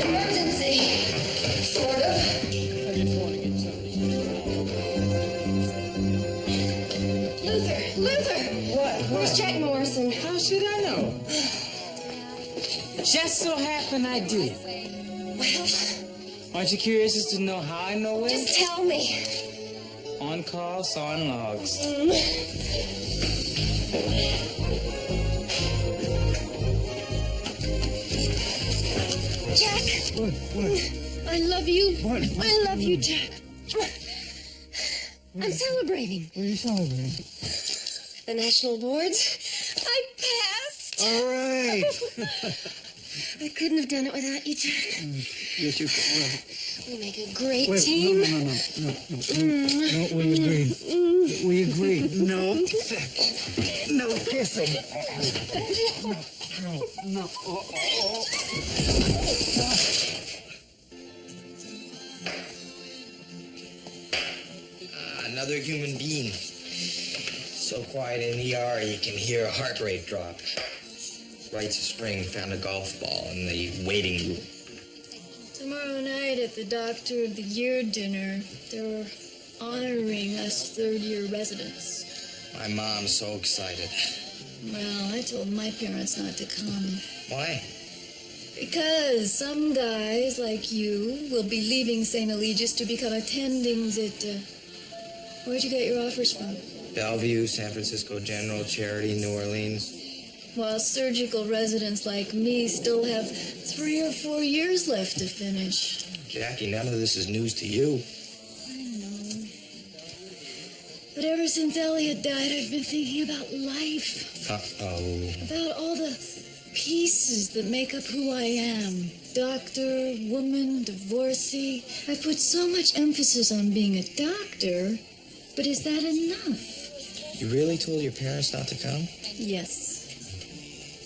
Emergency. Sort of. I just want to get something. Luther! What? Where's Jack Morrison? How should I know? Just so happened I did. Well, Aren't you curious as to know how I know it? just tell me. On call, sawing logs. Jack, What? I love you. What? I love you, Jack. I'm celebrating. What are you celebrating? The national boards. I passed. All right. I couldn't have done it without you, Jack. Yes, you well, We make a great wait, team. No, we agree. We agree. No. No kissing. No. Another human being. So quiet in the ER you can hear a heart rate drop. Rites of Spring found a golf ball in the waiting room. Tomorrow night at the Doctor of the Year dinner, they're honoring us third-year residents. My mom's so excited. Well, I told my parents not to come. Why? Because some guys like you will be leaving St. Eligius to become attendings at, where'd you get your offers from? Bellevue, San Francisco General, Charity, New Orleans. While surgical residents like me still have 3 or 4 years left to finish. Jackie, none of this is news to you. I know. But ever since Elliot died, I've been thinking about life. Uh-oh. About all the pieces that make up who I am. Doctor, woman, divorcee. I put so much emphasis on being a doctor, but is that enough? You really told your parents not to come? Yes.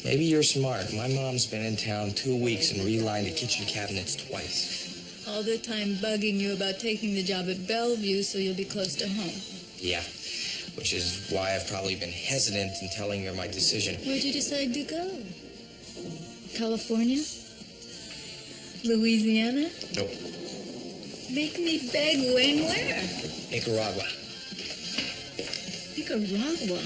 Maybe you're smart. My mom's been in town 2 weeks and relined the kitchen cabinets twice. All the time bugging you about taking the job at Bellevue so you'll be close to home. Yeah, which is why I've probably been hesitant in telling her my decision. Where'd you decide to go? California? Louisiana? Nope. Make me beg, when, where? Nicaragua. Nicaragua.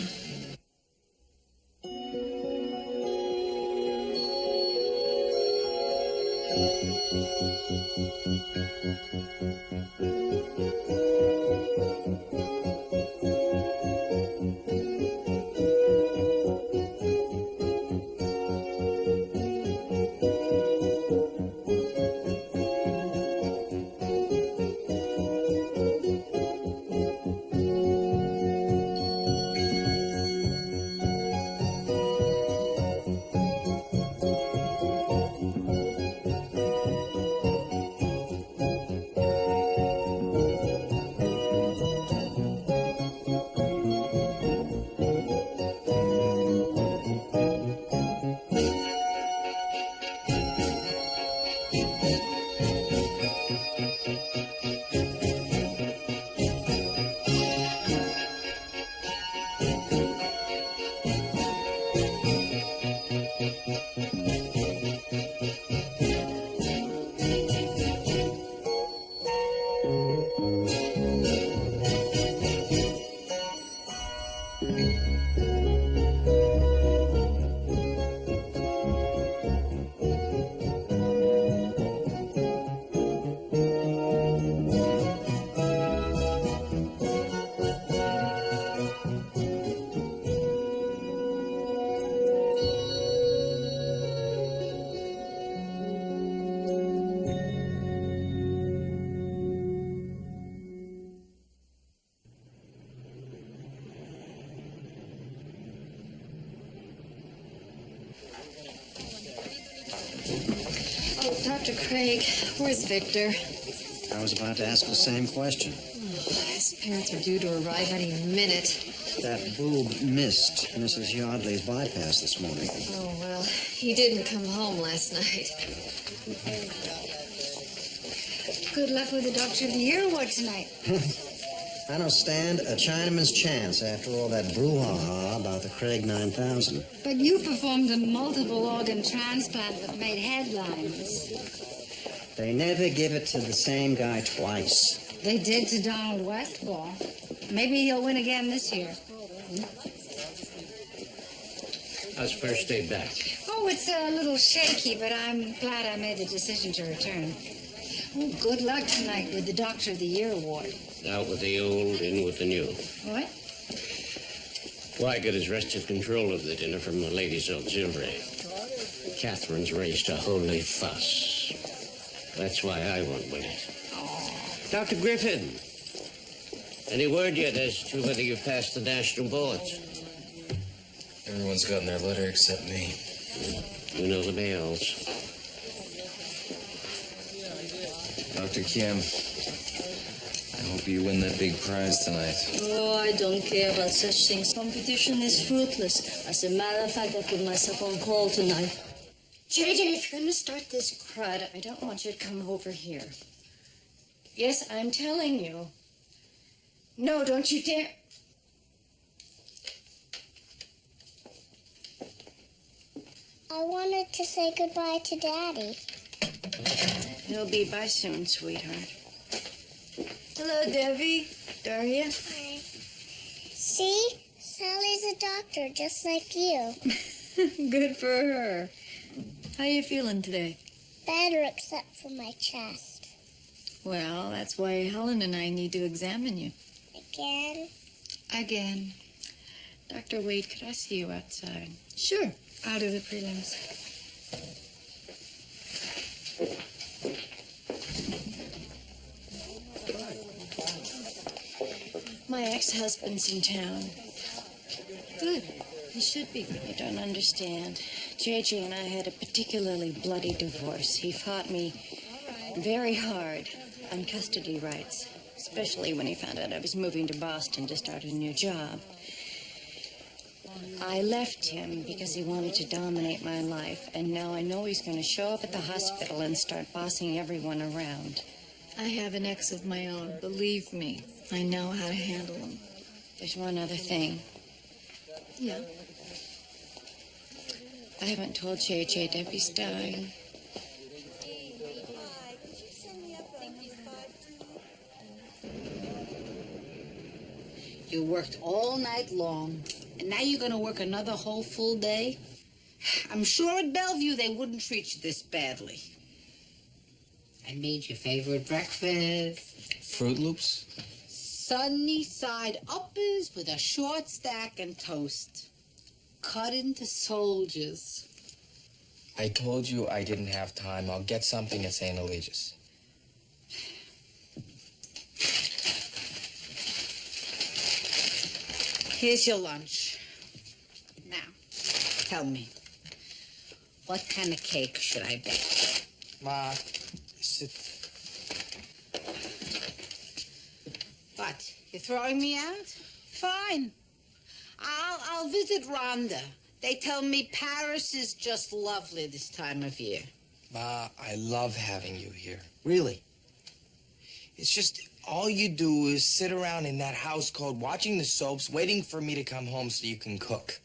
Dr. Craig, where's Victor? I was about to ask the same question. His parents are due to arrive any minute. That boob missed Mrs. Yardley's bypass this morning. Oh, well, he didn't come home last night. Good luck with the Doctor of the Year award tonight. I don't stand a Chinaman's chance after all that brouhaha about the Craig 9000. But you performed a multiple organ transplant that made headlines. They never give it to the same guy twice. They did to Donald Westfall. Maybe he'll win again this year. How's first day back? Oh, it's a little shaky, but I'm glad I made the decision to return. Oh, good luck tonight with the Doctor of the Year award. Out with the old, in with the new. What? Wygott has wrested control of the dinner from the ladies' auxiliary. Catherine's raised a holy fuss. That's why I won't win it. Dr. Griffin, any word yet as to whether you passed the national boards? Everyone's gotten their letter except me. You know the males. Dr. Kim, I hope you win that big prize tonight. Oh, I don't care about such things. Competition is fruitless. As a matter of fact, I put myself on call tonight. JJ, if you're going to start this crud, I don't want you to come over here. Yes, I'm telling you. No, don't you dare. I wanted to say goodbye to Daddy. He'll be by soon, sweetheart. Hello, Debbie. Daria. Hi. See? Sally's a doctor, just like you. Good for her. How you feeling today? Better except for my chest. Well, that's why Helen and I need to examine you. Again? Again. Dr. Wade, could I see you outside? Sure. I'll do the prelims. My ex-husband's in town. Good. He should be. You don't understand. JJ and I had a particularly bloody divorce. He fought me very hard on custody rights, especially when he found out I was moving to Boston to start a new job. I left him because he wanted to dominate my life, and now I know he's going to show up at the hospital and start bossing everyone around. I have an ex of my own. Believe me, I know how to handle him. There's one other thing. Yeah. I haven't told JJ Debbie's dying. You worked all night long, and now you're going to work another whole full day? I'm sure at Bellevue they wouldn't treat you this badly. I made your favorite breakfast. Fruit Loops? Sunny side uppers with a short stack and toast. Cut into soldiers. I told you I didn't have time. I'll get something at St. Eligius. Here's your lunch. Now, tell me, what kind of cake should I bake? Ma, sit. What, you're throwing me out? Fine. I'll visit Rhonda. They tell me Paris is just lovely this time of year. Ma, I love having you here. Really. It's just all you do is sit around in that house cold, watching the soaps, waiting for me to come home so you can cook.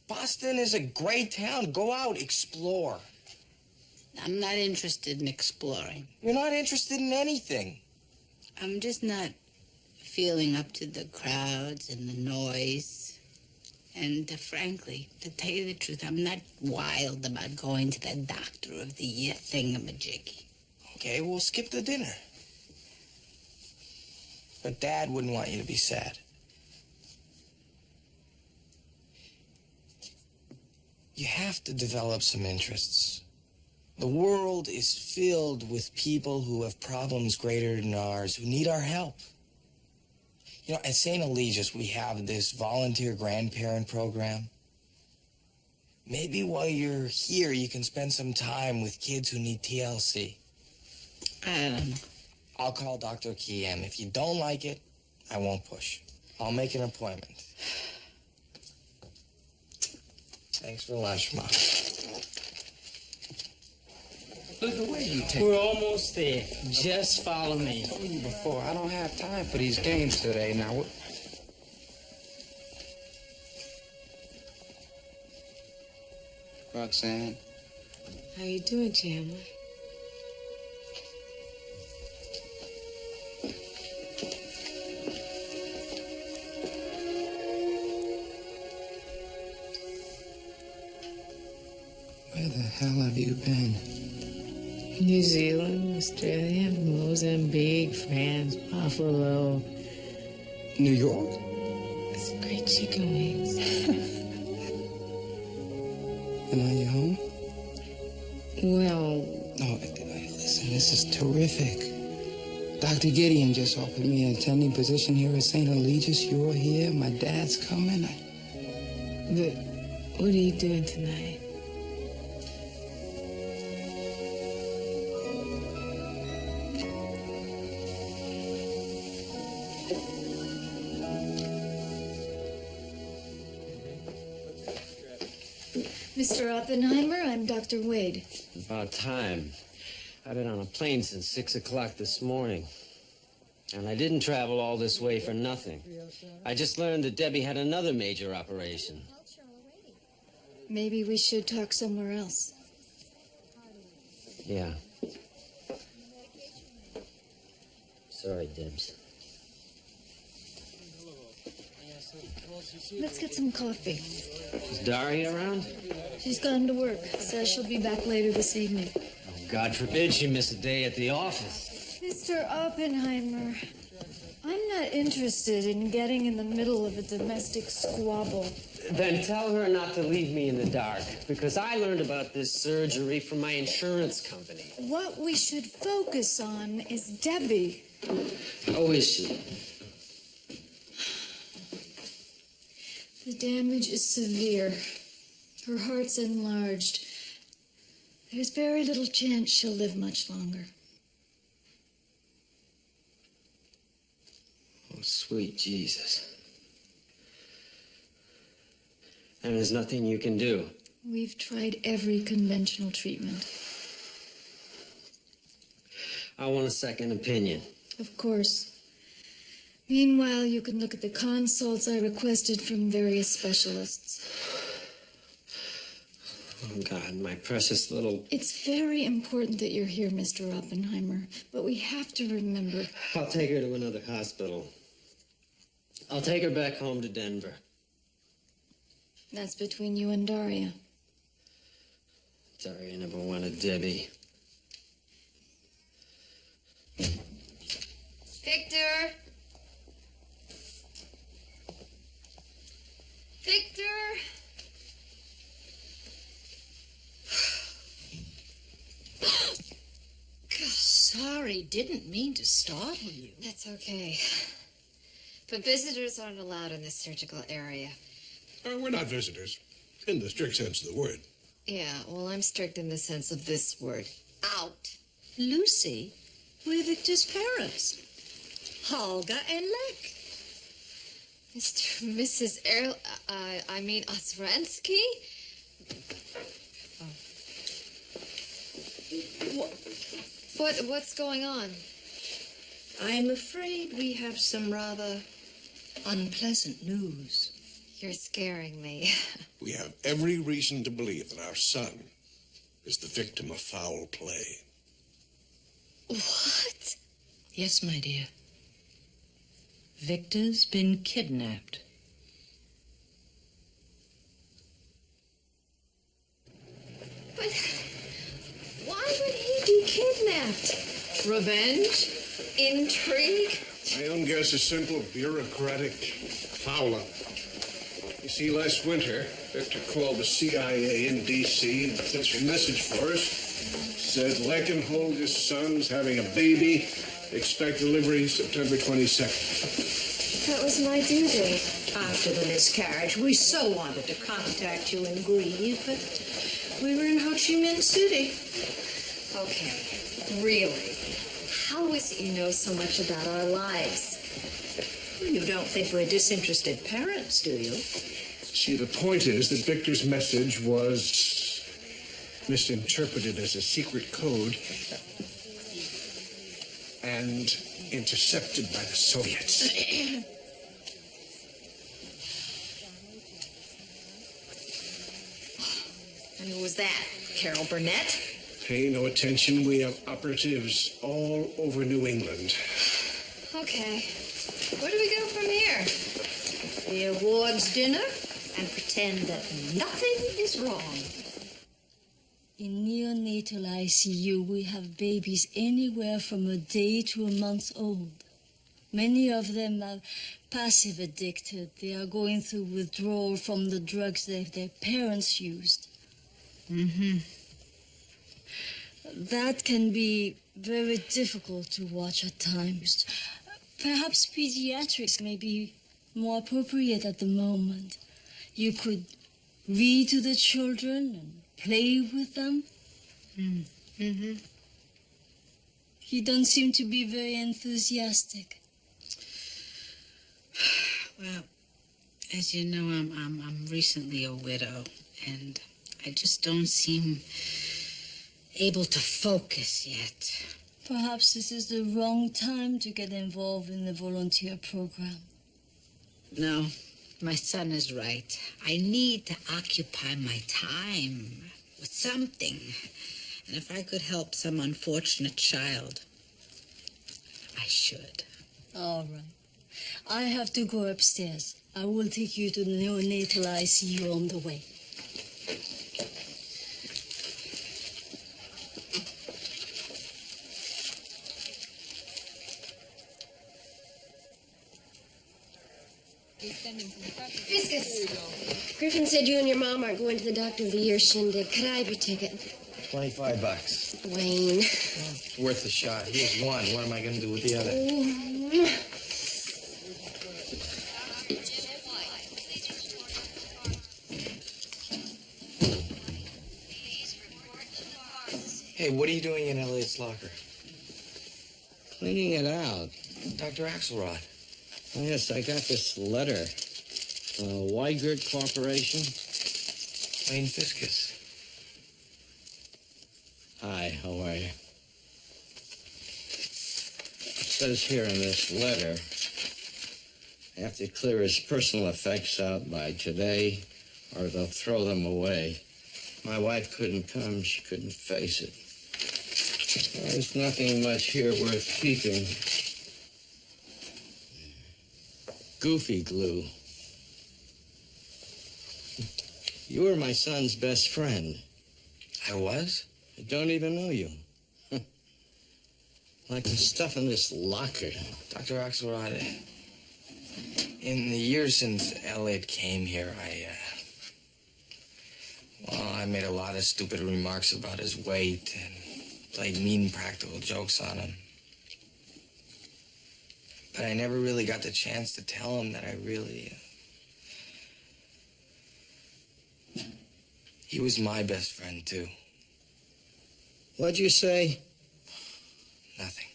Boston is a great town. Go out, explore. I'm not interested in exploring. You're not interested in anything. I'm just not feeling up to the crowds and the noise. And frankly, to tell you the truth, I'm not wild about going to that Doctor of the Year thingamajiggy. Okay, we'll skip the dinner. But Dad wouldn't want you to be sad. You have to develop some interests. The world is filled with people who have problems greater than ours, who need our help. You know, at St. Eligius, we have this volunteer grandparent program. Maybe while you're here, you can spend some time with kids who need TLC. I don't know. I'll call Dr. Kiem. If you don't like it, I won't push. I'll make an appointment. Thanks for lunch, Mom. Look at where you take. We're almost there. Just follow me. I told you before, I don't have time for these games today. Now, what? Roxanne. How you doing, Chandler? Where the hell have you been? New Zealand, Australia, Mozambique, France, Buffalo. New York? Some great chicken wings. And are you home? Well, No, listen, this is terrific. Dr. Gideon just offered me an attending position here at St. Eligius. You're here, my dad's coming. but what are you doing tonight? Mr. Oppenheimer, I'm Dr. Wade. About time. I've been on a plane since 6 o'clock this morning. And I didn't travel all this way for nothing. I just learned that Debbie had another major operation. Maybe we should talk somewhere else. Yeah. Sorry, Debs. Let's get some coffee. Is Daria around? She's gone to work. Says she'll be back later this evening. Oh, God forbid she miss a day at the office. Mr. Oppenheimer, I'm not interested in getting in the middle of a domestic squabble. Then tell her not to leave me in the dark, because I learned about this surgery from my insurance company. What we should focus on is Debbie. How is she? The damage is severe. Her heart's enlarged. There's very little chance she'll live much longer. Oh, sweet Jesus. And there's nothing you can do. We've tried every conventional treatment. I want a second opinion. Of course. Meanwhile, you can look at the consults I requested from various specialists. Oh, God, my precious little... It's very important that you're here, Mr. Oppenheimer, but we have to remember... I'll take her to another hospital. I'll take her back home to Denver. That's between you and Daria. Daria never wanted Debbie. Victor! Victor! Sorry, didn't mean to startle you. That's okay. But visitors aren't allowed in this surgical area. We're not visitors, in the strict sense of the word. Yeah, well, I'm strict in the sense of this word. Out. Lucy, we're Victor's parents. Holga and Lek. Mr. and Mrs. I mean Osransky? What's going on? I'm afraid we have some rather unpleasant news. You're scaring me. We have every reason to believe that our son is the victim of foul play. What? Yes, my dear. Victor's been kidnapped. But why would he be kidnapped? Revenge? Intrigue? My own guess is simple bureaucratic foul-up. You see, last winter, Victor called the CIA in D.C. and sent a message for us. Said Leckenholger's son's having a baby. Expect delivery September 22nd. That was my due date. After the miscarriage, we so wanted to contact you and grieve, but we were in Ho Chi Minh City. Okay, really? How is it you know so much about our lives? You don't think we're disinterested parents, do you? See, the point is that Victor's message was misinterpreted as a secret code and intercepted by the Soviets. And who was that? Carol Burnett? Pay no attention. We have operatives all over New England. Okay. Where do we go from here? The awards dinner and pretend that nothing is wrong. In neonatal ICU, we have babies anywhere from a day to a month old. Many of them are passive addicted. They are going through withdrawal from the drugs that their parents used. That can be very difficult to watch at times. Perhaps pediatrics may be more appropriate at the moment. You could read to the children and play with them. You don't seem to be very enthusiastic. Well, as you know, I'm recently a widow, and I just don't seem able to focus yet. Perhaps this is the wrong time to get involved in the volunteer program. No, my son is right. I need to occupy my time with something. And if I could help some unfortunate child, I should. All right. I have to go upstairs. I will take you to the neonatal ICU on the way. Viscous. Griffin said you and your mom are going to the Doctor of the Year shindig. Could I have your ticket? $25. Wayne. It's worth a shot. Here's one. What am I going to do with the other? Hey, what are you doing in Elliot's locker? Cleaning it out. Dr. Axelrod. Oh, yes, I got this letter. Weigert Corporation. Wayne Fiscus. Hi, how are you? It says here in this letter, I have to clear his personal effects out by today, or they'll throw them away. My wife couldn't come. She couldn't face it. Well, there's nothing much here worth keeping. Goofy glue. You were my son's best friend. I was? I don't even know you. Like the stuff in this locker. Dr. Axelrod, in the years since Elliot came here, I made a lot of stupid remarks about his weight and played mean practical jokes on him. But I never really got the chance to tell him that I really... He was my best friend, too. What'd you say? Nothing.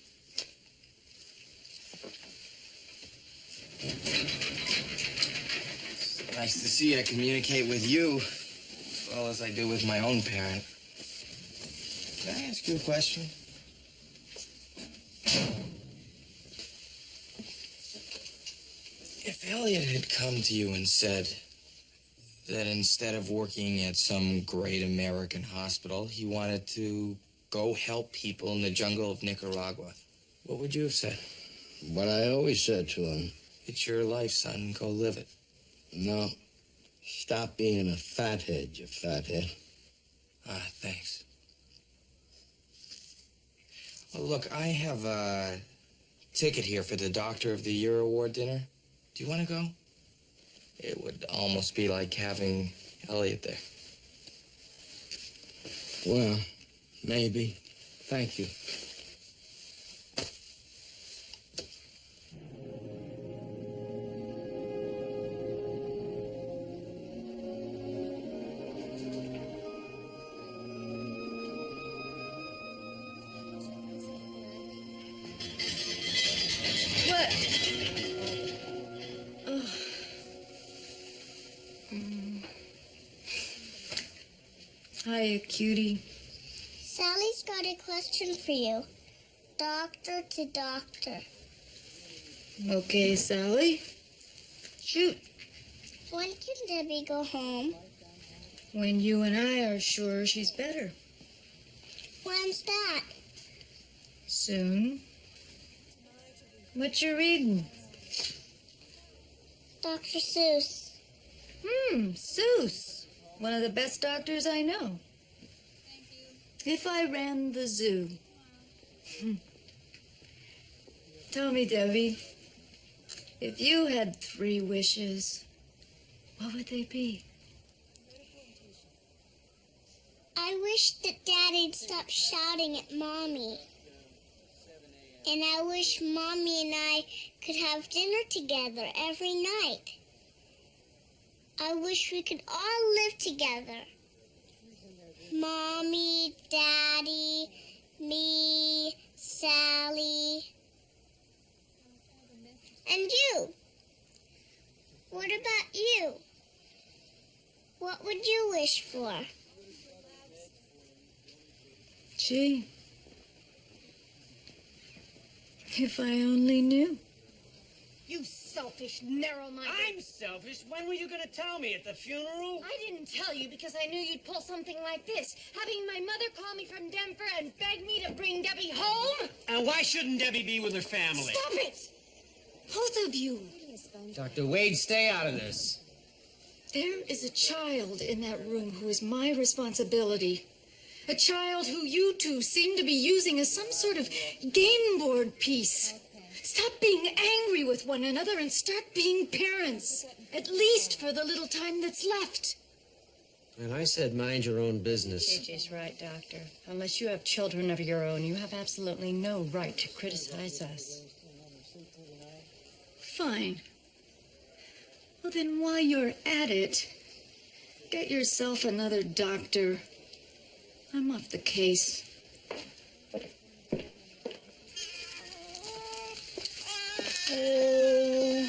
It's nice to see I communicate with you as well as I do with my own parent. Can I ask you a question? If Elliot had come to you and said that instead of working at some great American hospital, he wanted to go help people in the jungle of Nicaragua, what would you have said? What I always said to him. It's your life, son. Go live it. No. Stop being a fathead, you fathead. Thanks. Well, look, I have a ticket here for the Doctor of the Year award dinner. Do you want to go? It would almost be like having Elliot there. Well, maybe. Thank you. Hiya, cutie. Sally's got a question for you. Doctor to doctor. Okay, Sally. Shoot. When can Debbie go home? When you and I are sure she's better. When's that? Soon. What you reading? Dr. Seuss. Seuss. One of the best doctors I know. If I ran the zoo. Tell me, Debbie, if you had 3 wishes, what would they be? I wish that Daddy'd stop shouting at Mommy. And I wish Mommy and I could have dinner together every night. I wish we could all live together. Mommy, Daddy, me, Sally, and you. What about you? What would you wish for? Gee, if I only knew. You selfish, narrow-minded... I'm selfish. When were you going to tell me? At the funeral? I didn't tell you because I knew you'd pull something like this. Having my mother call me from Denver and beg me to bring Debbie home? And why shouldn't Debbie be with her family? Stop it! Both of you. Dr. Wade, stay out of this. There is a child in that room who is my responsibility. A child who you two seem to be using as some sort of game board piece. Stop being angry with one another and start being parents. At least for the little time that's left. And I said mind your own business. Gigi's right, Doctor. Unless you have children of your own, you have absolutely no right to criticize us. Fine. Well, then while you're at it, get yourself another doctor. I'm off the case. Oh,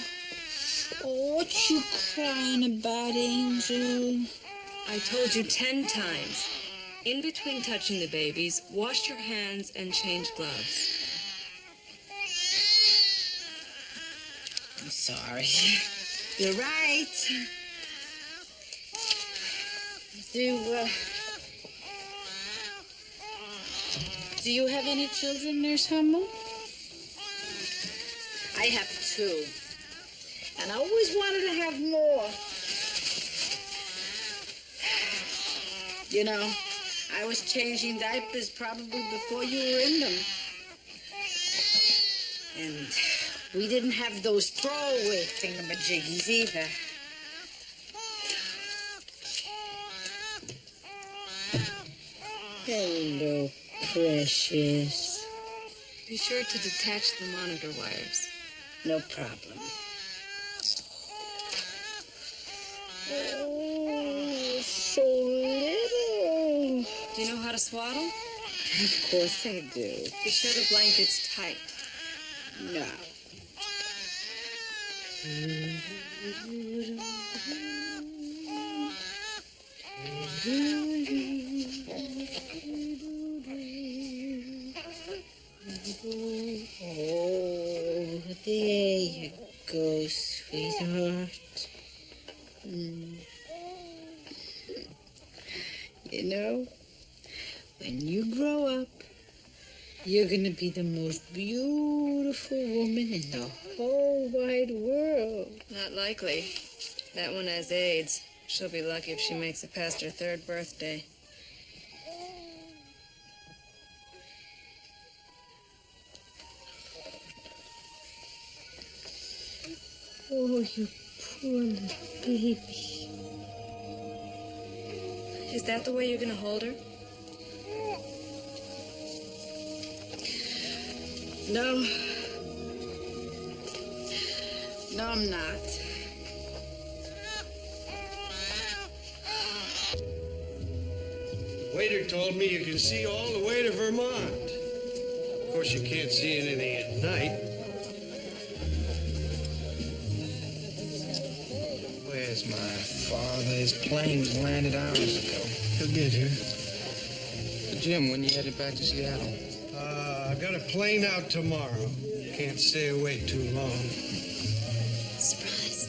what you crying about, Angel? I told you 10 times. In between touching the babies, wash your hands and change gloves. I'm sorry. You're right. Do you have any children, Nurse Hummel? I have 2. And I always wanted to have more. You know, I was changing diapers probably before you were in them. And we didn't have those throwaway thingamajiggies either. Hello, precious. Be sure to detach the monitor wires. No problem. Oh, so little. Do you know how to swaddle? Of course I do. Be sure the blanket's tight. No. Oh, there you go, sweetheart. You know, when you grow up, you're gonna be the most beautiful woman in the whole wide world. Not likely. That one has AIDS. She'll be lucky if she makes it past her 3rd birthday. Oh, you poor little baby. Is that the way you're gonna hold her? No. No, I'm not. Waiter told me you can see all the way to Vermont. Of course, you can't see anything at night. Where's my His plane was landed hours ago. He'll get here. So, Jim, when you headed back to Seattle? I got a plane out tomorrow. Can't stay away too long. Surprise.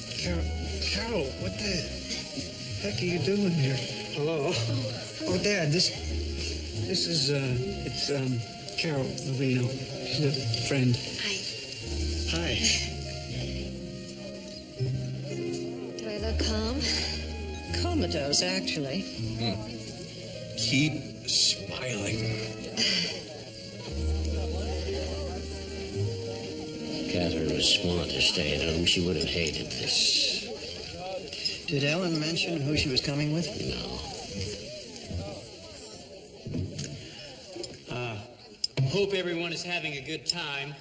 Carol, what the heck are you doing here? Hello? Oh, Dad, this is, it's Carol Lavino. She's a friend. Hi. Hi. Do I look calm? Comatose, actually. Keep smiling. Catherine was smart to stay at home. She would have hated this. Did Ellen mention who she was coming with? No. Hope everyone is having a good time.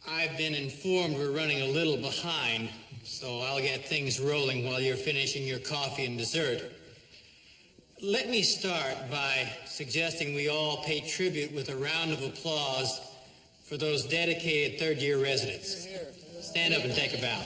I've been informed we're running a little behind, so I'll get things rolling while you're finishing your coffee and dessert. Let me start by suggesting we all pay tribute with a round of applause for those dedicated third-year residents. Stand up and take a bow.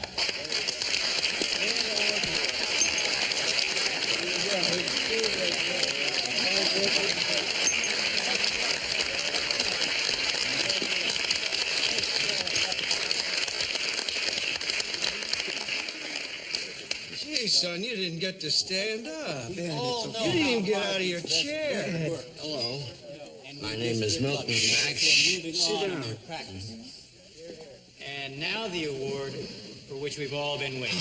Gee, son, you didn't get to stand up. You didn't even get out of your chair. Hello. My name is Milton Max. Sit down. And now the award for which we've all been waiting.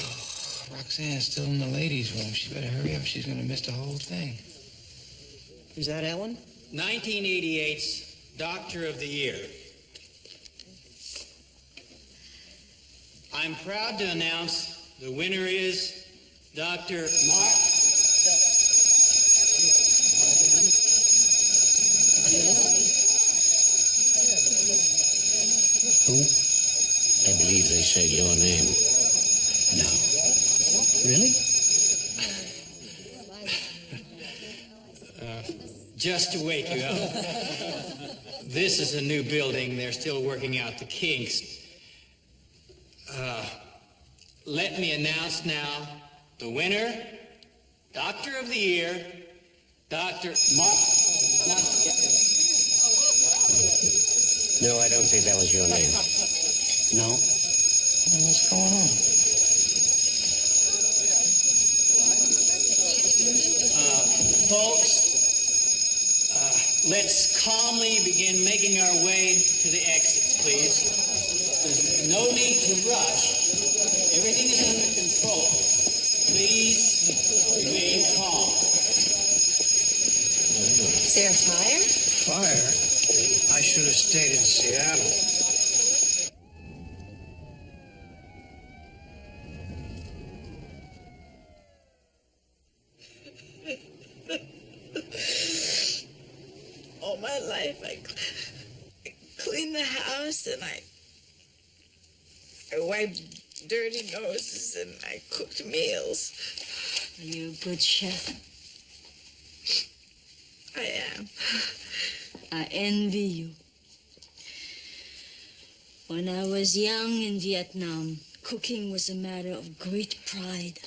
Roxanne's still in the ladies' room. She better hurry up. She's going to miss the whole thing. Is that Ellen? 1988's Doctor of the Year. I'm proud to announce the winner is Dr. Mark. Who? I believe they said your name. No. Really? Just to wake you up. This is a new building. They're still working out the kinks. Let me announce now the winner, Doctor of the Year, Dr. Mark. No, I don't think that was your name. No. What's going on? Folks, let's calmly begin making our way to the exits, please. There's no need to rush. Everything is under control. Please remain calm. Is there a fire? Fire? I should have stayed in Seattle. All my life, I cleaned the house and I wiped dirty noses and I cooked meals. You're a good chef. I am. I envy you. When I was young in Vietnam, cooking was a matter of great pride.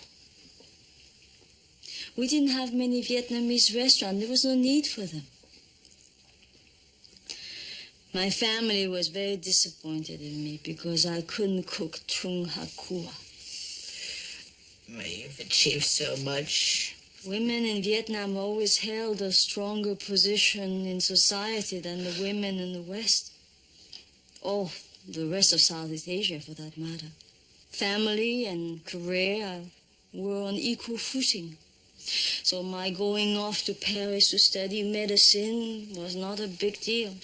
We didn't have many Vietnamese restaurants. There was no need for them. My family was very disappointed in me because I couldn't cook Trung Hakua. You've achieved so much. Women in Vietnam always held a stronger position in society than the women in the West. Or the rest of Southeast Asia, for that matter. Family and career were on equal footing. So my going off to Paris to study medicine was not a big deal.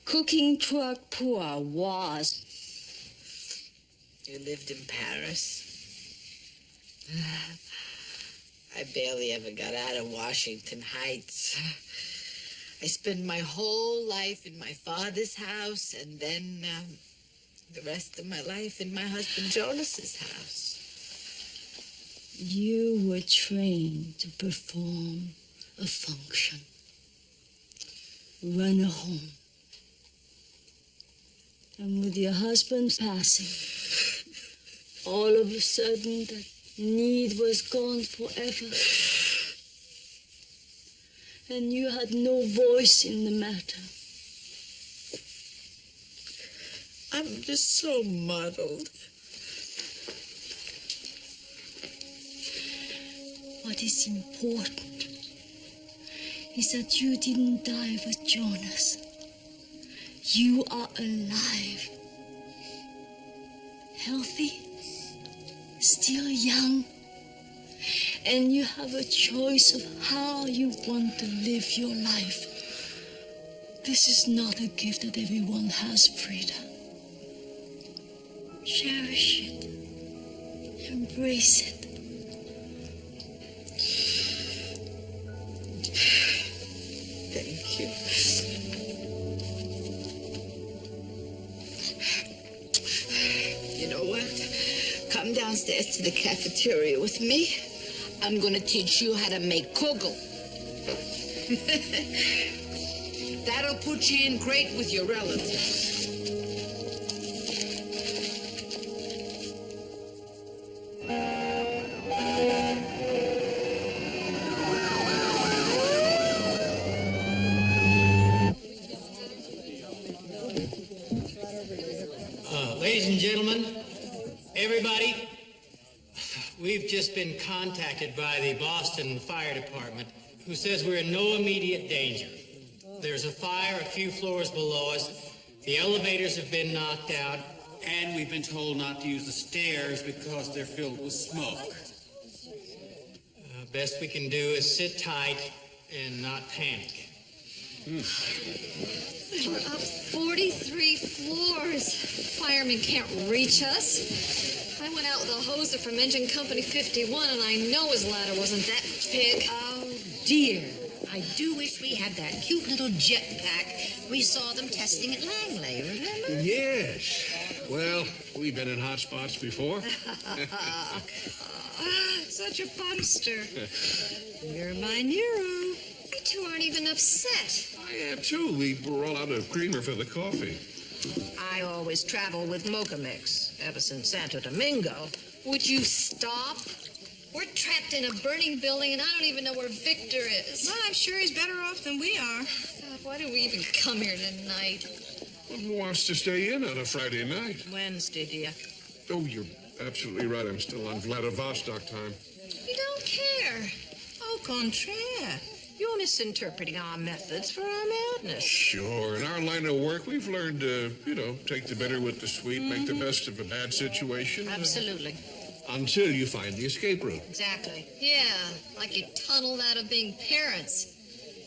Cooking truck pua was. You lived in Paris. I barely ever got out of Washington Heights. I spent my whole life in my father's house and then the rest of my life in my husband Jonas's house. You were trained to perform a function. Run a home. And with your husband passing, all of a sudden that Need was gone forever. And you had no voice in the matter. I'm just so muddled. What is important is that you didn't die with Jonas. You are alive. Healthy, still young, and you have a choice of how you want to live your life. This is not a gift that everyone has, Frida. Cherish it. Embrace it. Thank you. You know what? Come downstairs to the cafeteria with me. I'm gonna teach you how to make kugel. That'll put you in great with your relatives. Ladies and gentlemen, everybody, we've just been contacted by the Boston Fire Department, who says we're in no immediate danger. There's a fire a few floors below us, the elevators have been knocked out, and we've been told not to use the stairs because they're filled with smoke. Best we can do is sit tight and not panic. We're up 43 floors. Firemen can't reach us. I went out with a hoser from Engine Company 51, and I know his ladder wasn't that big. Oh, dear. I do wish we had that cute little jetpack we saw them testing at Langley, remember? Yes. Well, we've been in hot spots before. Such a bumster. You're my Nero. You two aren't even upset. I am, too. We brought out a creamer for the coffee. I always travel with Mocha Mix ever since Santo Domingo. Would you stop? We're trapped in a burning building, and I don't even know where Victor is. Well, I'm sure he's better off than we are. God, why did we even come here tonight? Who wants to stay in on a Friday night? Wednesday, dear. Oh, you're absolutely right. I'm still on Vladivostok time. You don't care. Au contraire. You're misinterpreting our methods for our madness. Sure. In our line of work, we've learned to, take the bitter with the sweet, make the best of a bad situation. Absolutely. Until you find the escape route. Exactly. Yeah, like you tunneled out of being parents.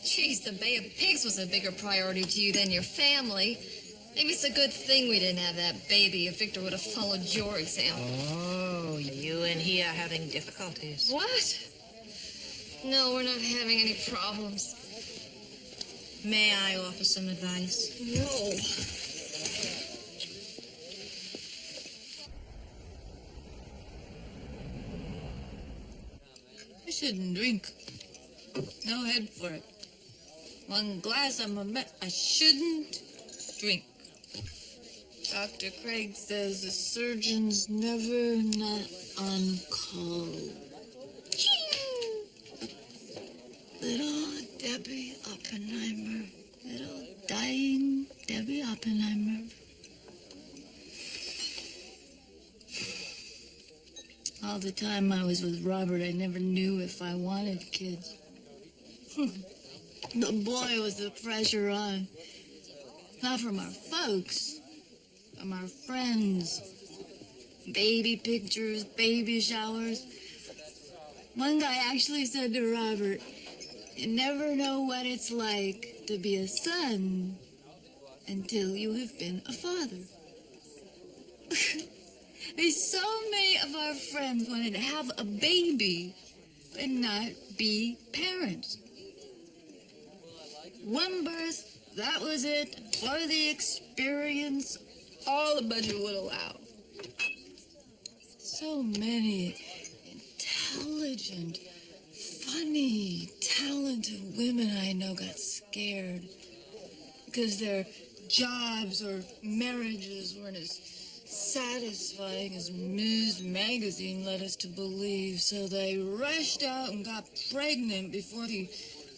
Geez, the Bay of Pigs was a bigger priority to you than your family. Maybe it's a good thing we didn't have that baby if Victor would have followed your example. Oh, you and he are having difficulties. What? No, we're not having any problems. May I offer some advice? No. I shouldn't drink. No head for it. One glass, I'm a mess. I shouldn't drink. Dr. Craig says the surgeon's never not on call. Little Debbie Oppenheimer. Little dying Debbie Oppenheimer. All the time I was with Robert, I never knew if I wanted kids. The boy was the pressure on. Not from our folks, from our friends. Baby pictures, baby showers. One guy actually said to Robert, "You never know what it's like to be a son until you have been a father." So many of our friends wanted to have a baby but not be parents. One birth, that was it, for the experience, all the budget would allow. So many intelligent, funny, talented women I know got scared because their jobs or marriages weren't as satisfying as Ms. Magazine led us to believe, so they rushed out and got pregnant before the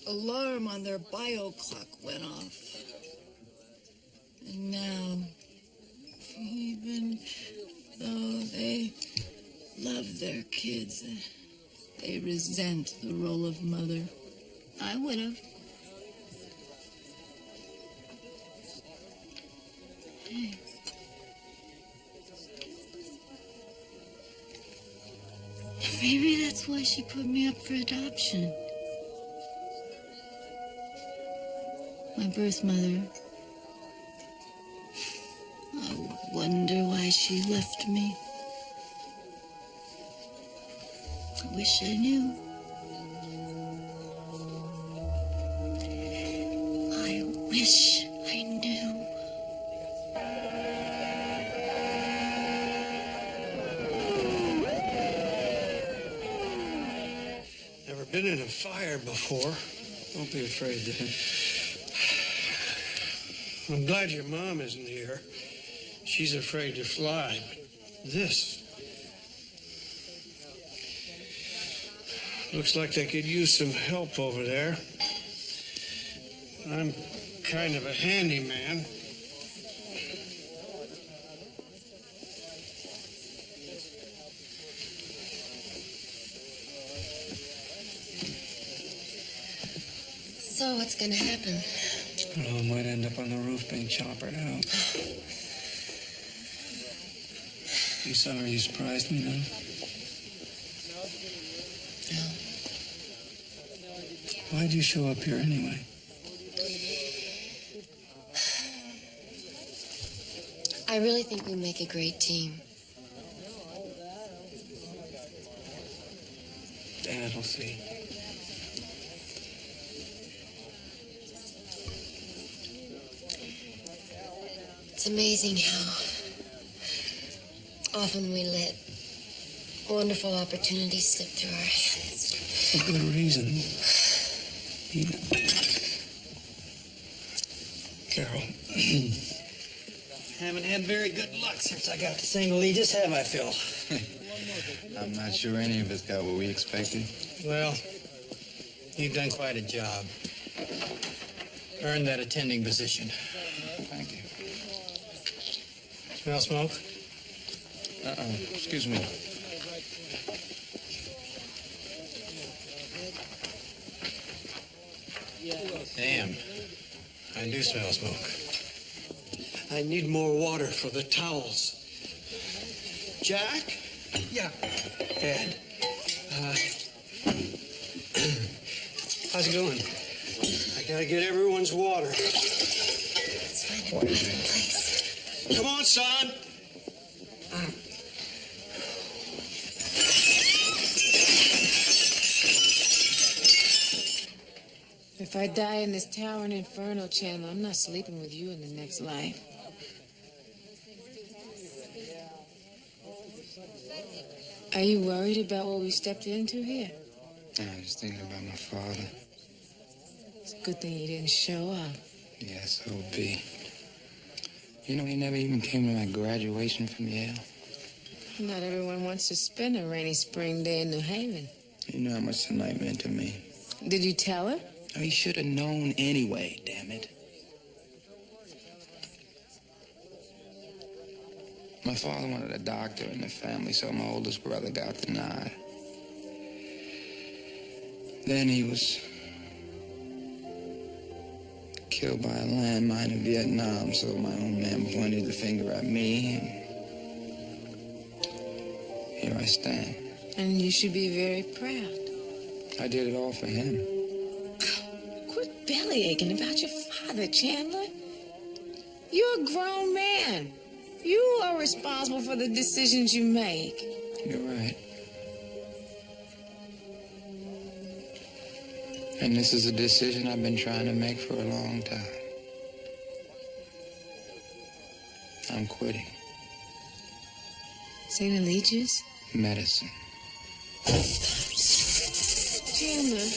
alarm on their bio clock went off. And now, even though they love their kids, they resent the role of mother. I would have. Hey. Maybe that's why she put me up for adoption. My birth mother. I wonder why she left me. I wish I knew. I wish I knew. Never been in a fire before. Don't be afraid, Dad. I'm glad your mom isn't here. She's afraid to fly. But this looks like they could use some help over there. I'm kind of a handyman. So what's gonna happen? Oh, I might end up on the roof being choppered out. You sorry you surprised me, though? No. Why'd you show up here anyway? I really think we make a great team. Dad will see. It's amazing how often we let wonderful opportunities slip through our hands. For good reason. Ina. Carol. Haven't had very good luck since I got to St. Eligius, have I, Phil? I'm not sure any of us got what we expected. Well, you've done quite a job. Earned that attending position. Thank you. Smell smoke? Excuse me. Damn. I do smell smoke. I need more water for the towels. Jack? Yeah. Dad? How's it going? I gotta get everyone's water. Let's find a different place. Come on, son. If I die in this towering inferno, Chandler, I'm not sleeping with you in the next life. Are you worried about what we stepped into here? I was thinking about my father. It's a good thing he didn't show up. Yeah, so be. You know, he never even came to my graduation from Yale. Not everyone wants to spend a rainy spring day in New Haven. You know how much the night meant to me. Did you tell her? Oh, he should have known anyway, damn it. My father wanted a doctor in the family, so my oldest brother got the nod. Then he was killed by a landmine in Vietnam, so my own man pointed the finger at me, and here I stand. And you should be very proud. I did it all for him. Quit belly aching about your father, Chandler. You're a grown man. You are responsible for the decisions you make. You're right. And this is a decision I've been trying to make for a long time. I'm quitting. St. Eligius? Medicine. Chandler.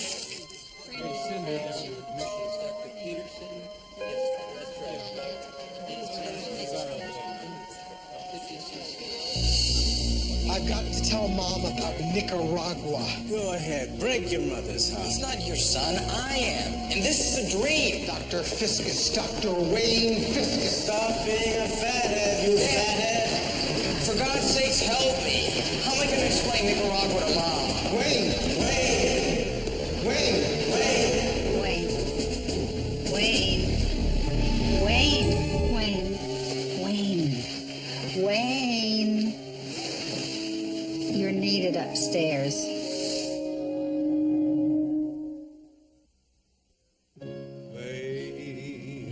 Nicaragua. Go ahead, break your mother's heart. He's not your son, I am. And this is a dream. Dr. Fiscus, Dr. Wayne Fiscus. Stop being a fathead, you fathead. For God's sakes, help me. How am I going to explain Nicaragua to Mom? Wayne! Wayne. You're needed upstairs.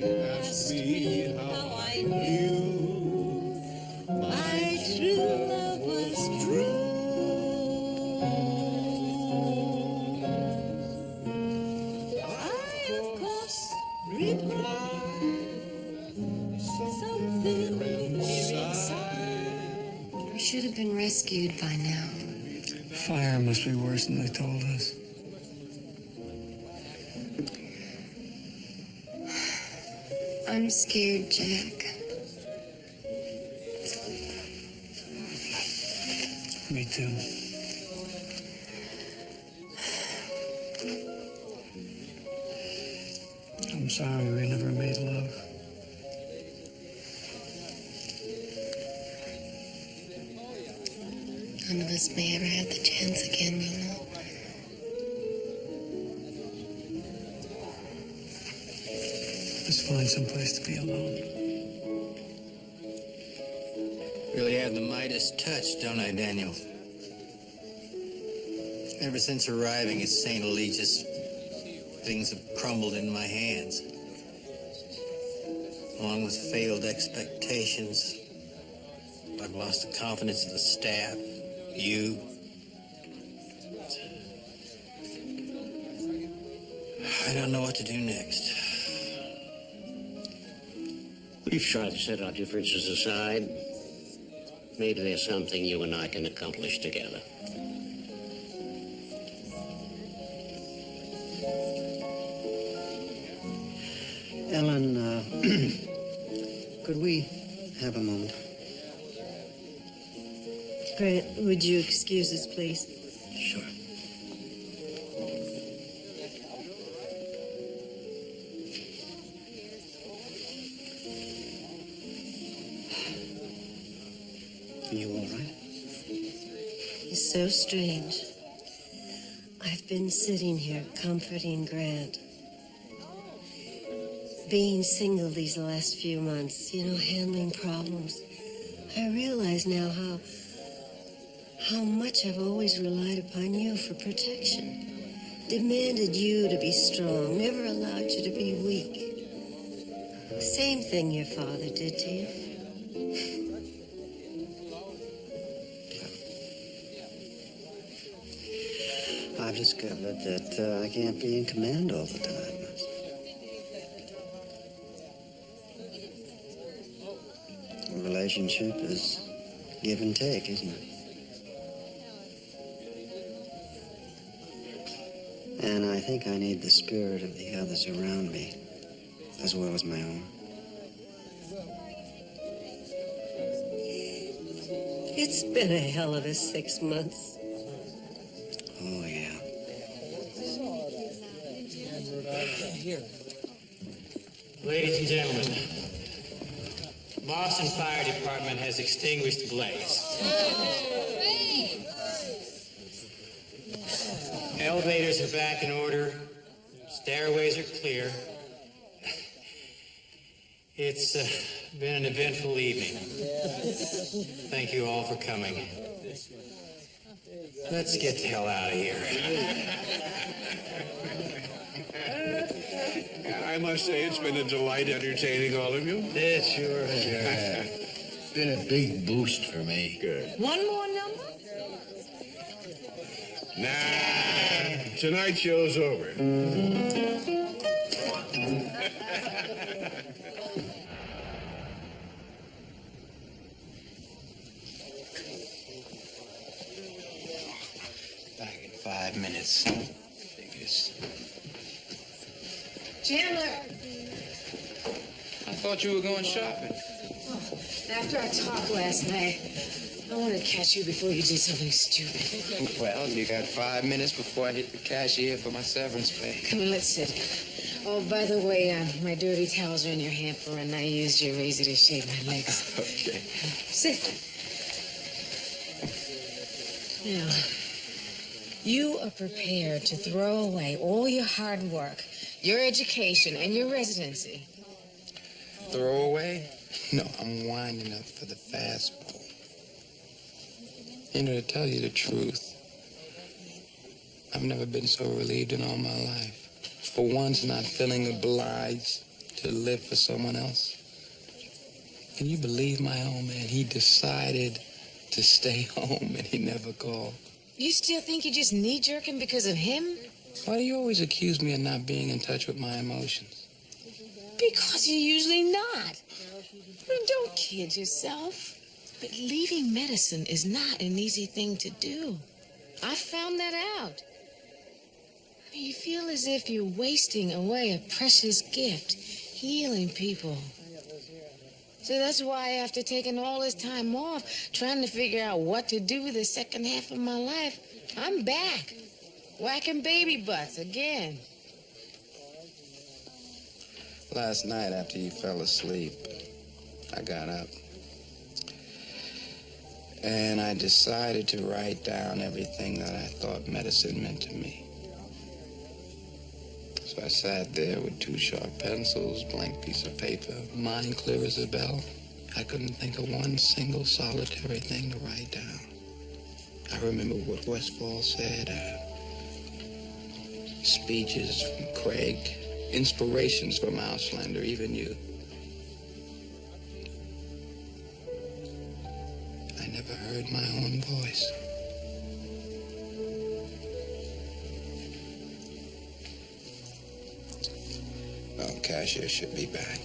Ask me how I knew my true love was true. I, of course, replied something inside. We should have been rescued by now. Fire must be worse than they told us. I'm scared, Jack. Me too. I'm sorry we never made love. None of us may ever have the chance again, you know. Let's find some place to be alone. Really have the Midas touch, don't I, Daniel? Ever since arriving at St. Eligius, things have crumbled in my hands. Along with failed expectations, I've lost the confidence of the staff, you. I don't know what to do next. We've tried to set our differences aside. Maybe there's something you and I can accomplish together. Ellen, could we have a moment? Grant, would you excuse us, please? Sure. You all right? It's so strange. I've been sitting here comforting Grant. Being single these last few months, you know, handling problems. I realize now how much I've always relied upon you for protection. Demanded you to be strong, never allowed you to be weak. Same thing your father did to you. I've discovered that I can't be in command all the time. A relationship is give and take, isn't it? And I think I need the spirit of the others around me, as well as my own. It's been a hell of a 6 months. Oh, yeah. Ladies and gentlemen, Boston Fire Department has extinguished the blaze. Elevators are back in order. Stairways are clear. It's been an eventful evening. Thank you all for coming. Let's get the hell out of here. I must say it's been a delight entertaining all of you. It sure has. Been a big boost for me. Good. One more number? Nah, tonight's show's over. Back in 5 minutes. Figures. Chandler! I thought you were going shopping. After our talk last night, I want to catch you before you do something stupid. Well, you got 5 minutes before I hit the cashier for my severance pay. Come on, let's sit. Oh, by the way, my dirty towels are in your hamper, and I used your razor to shave my legs. Okay. Sit. Now, you are prepared to throw away all your hard work, your education, and your residency. Throw away? No, I'm winding up for the fastball. You know, to tell you the truth, I've never been so relieved in all my life. For once, not feeling obliged to live for someone else. Can you believe my old man? He decided to stay home and he never called. You still think you're just knee-jerking because of him? Why do you always accuse me of not being in touch with my emotions? Because you're usually not. Don't kid yourself. But leaving medicine is not an easy thing to do. I found that out. I mean, you feel as if you're wasting away a precious gift, healing people. So that's why after taking all this time off, trying to figure out what to do with the second half of my life, I'm back, whacking baby butts again. Last night after you fell asleep, I got up. And I decided to write down everything that I thought medicine meant to me. So I sat there with 2 sharp pencils, blank piece of paper, mind clear as a bell. I couldn't think of one single solitary thing to write down. I remember what Westfall said, speeches from Craig, inspirations from Auslander, even you. I never heard my own voice. Well, cashier should be back.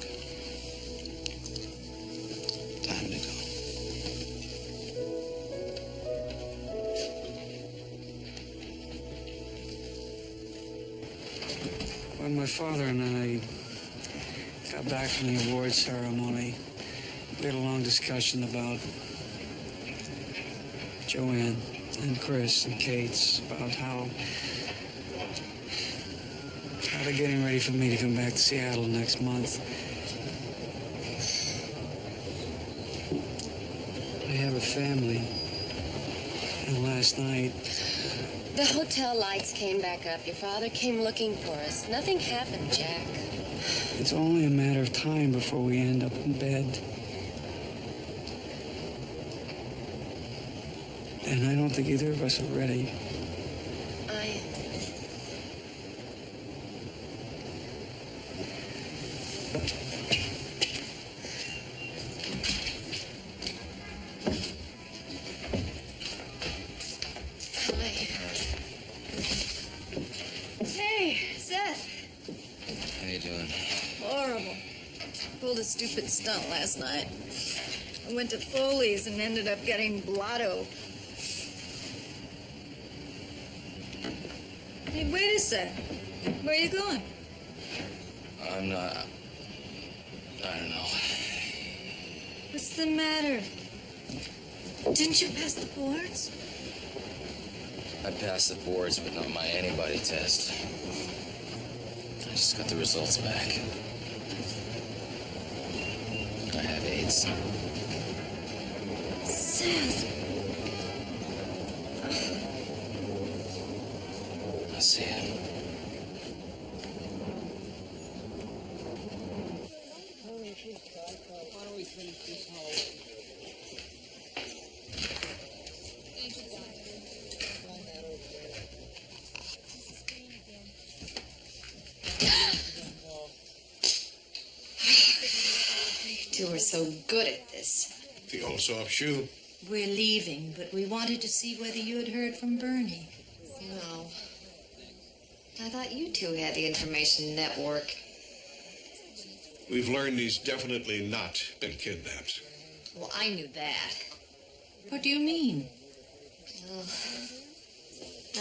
Time to go. When my father and I got back from the awards ceremony, we had a long discussion about Joanne and Chris and Kate's, about how they're getting ready for me to come back to Seattle next month. I have a family, and last night... The hotel lights came back up. Your father came looking for us. Nothing happened, Jack. It's only a matter of time before we end up in bed. And I don't think either of us are ready. Hey, Seth. How you doing? Horrible. Pulled a stupid stunt last night. I went to Foley's and ended up getting blotto. Hey, wait a sec. Where are you going? I'm not... I don't know. What's the matter? Didn't you pass the boards? I passed the boards, but not my antibody test. I just got the results back. I have AIDS. Seth. I'll see you. You two are so good at this. The old soft shoe. We're leaving, but we wanted to see whether you had heard from Bernie. No. I thought you two had the information network. We've learned he's definitely not been kidnapped. Well, I knew that. What do you mean? Well,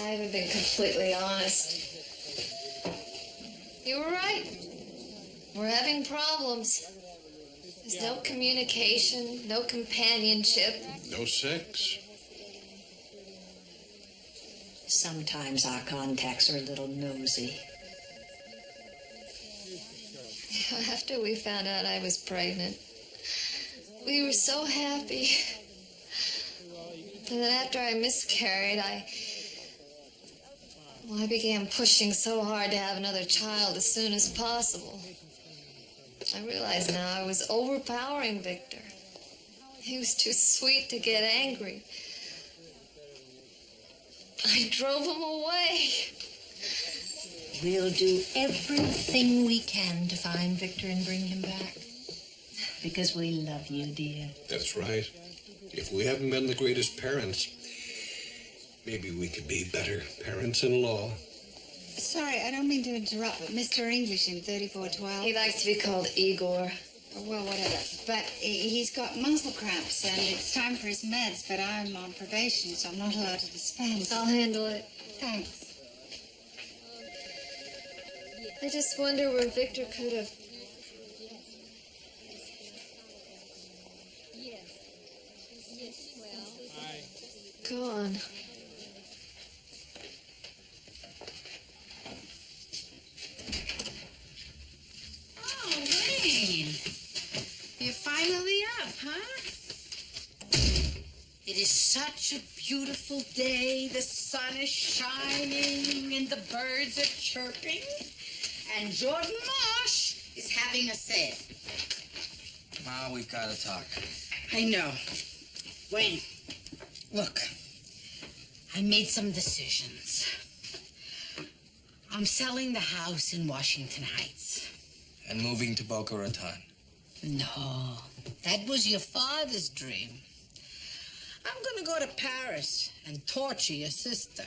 I haven't been completely honest. You were right. We're having problems. There's no communication, no companionship. No sex. Sometimes our contacts are a little nosy. After we found out I was pregnant, we were so happy. And then after I miscarried, I began pushing so hard to have another child as soon as possible. I realized now I was overpowering Victor. He was too sweet to get angry. I drove him away. We'll do everything we can to find Victor and bring him back. Because we love you, dear. That's right. If we haven't been the greatest parents, maybe we could be better parents-in-law. Sorry, I don't mean to interrupt, but Mr. English in 3412. He likes to be called Igor. Well, whatever. But he's got muscle cramps, and it's time for his meds, but I'm on probation, so I'm not allowed to dispense. I'll handle it. Thanks. I just wonder where Victor could have... gone. Oh, Wayne. You're finally up, huh? It is such a beautiful day. The sun is shining and the birds are chirping. And Jordan Marsh is having a sale. Ma, we've got to talk. I know. Wayne, look. I made some decisions. I'm selling the house in Washington Heights. And moving to Boca Raton. No, that was your father's dream. I'm gonna go to Paris and torture your sister.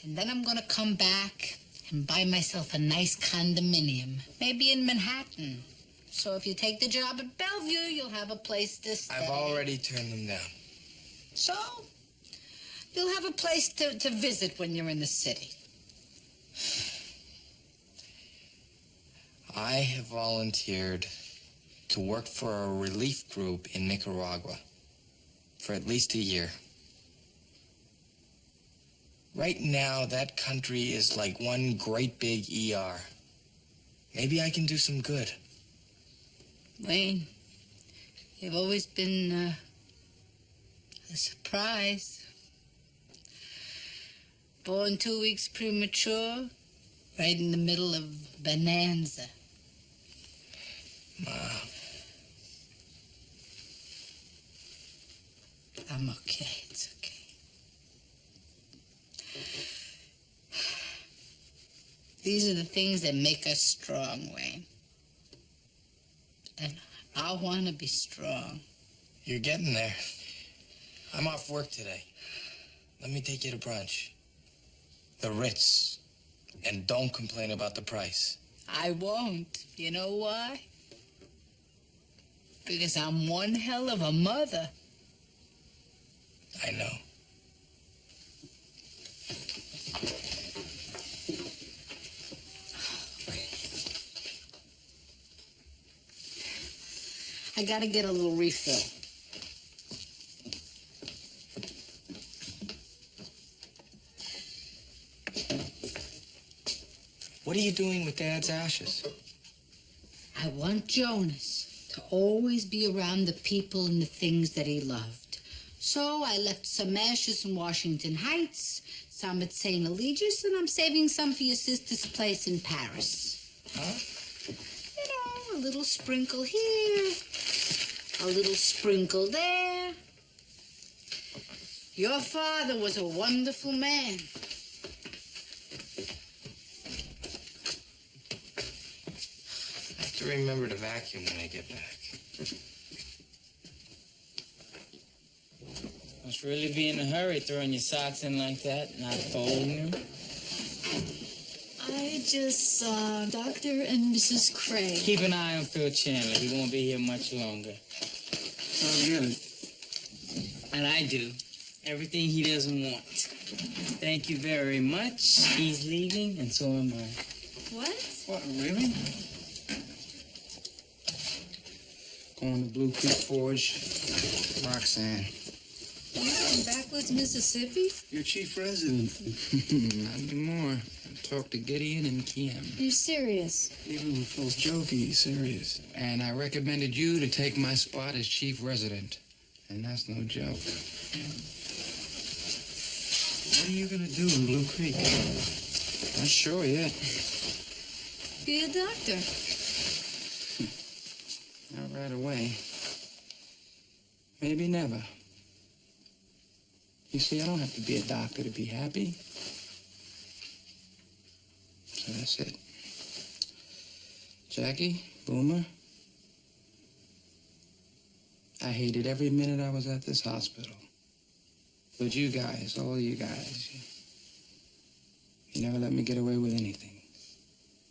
And then I'm gonna come back and buy myself a nice condominium, maybe in Manhattan. So if you take the job at Bellevue, you'll have a place to stay. I've already turned them down. So, you'll have a place to visit when you're in the city. I have volunteered to work for a relief group in Nicaragua for at least a year. Right now, that country is like one great big ER. Maybe I can do some good. Wayne, you've always been a surprise. Born 2 weeks premature, right in the middle of Bonanza. Ma. I'm okay, it's okay. These are the things that make us strong, Wayne. And I want to be strong. You're getting there. I'm off work today. Let me take you to brunch. The Ritz. And don't complain about the price. I won't. You know why? Because I'm one hell of a mother. I know. I gotta get a little refill. What are you doing with Dad's ashes? I want Jonas to always be around the people and the things that he loved. So I left some ashes in Washington Heights, some at St. Eligius, and I'm saving some for your sister's place in Paris. Huh? You know, a little sprinkle here, a little sprinkle there. Your father was a wonderful man. I have to remember to vacuum when I get back. Must really be in a hurry throwing your socks in like that, not folding them. I just saw Dr. and Mrs. Craig. Keep an eye on Phil Chandler. He won't be here much longer. Oh, really? And I do everything he doesn't want. Thank you very much. He's leaving, and so am I. What? What, really? Going to Blue Creek Forge. Roxanne. You from backwoods Mississippi? Your chief resident. Not anymore. I talked to Gideon and Kim. You're serious? Even with Phil's joking, he's serious. And I recommended you to take my spot as chief resident. And that's no joke. What are you gonna do in Blue Creek? Not sure yet. Be a doctor. Not right away. Maybe never. You see, I don't have to be a doctor to be happy. So that's it. Jackie, Boomer, I hated every minute I was at this hospital. But you guys, all you guys, you never let me get away with anything.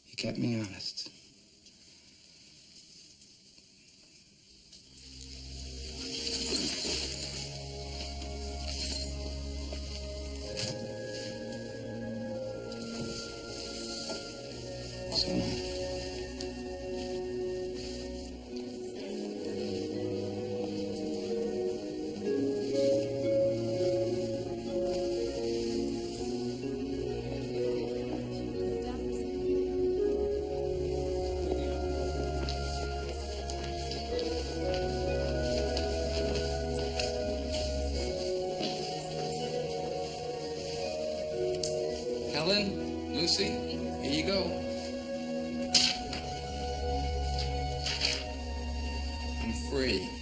You kept me honest. So long. Helen, Lucy, here you go. I'm free.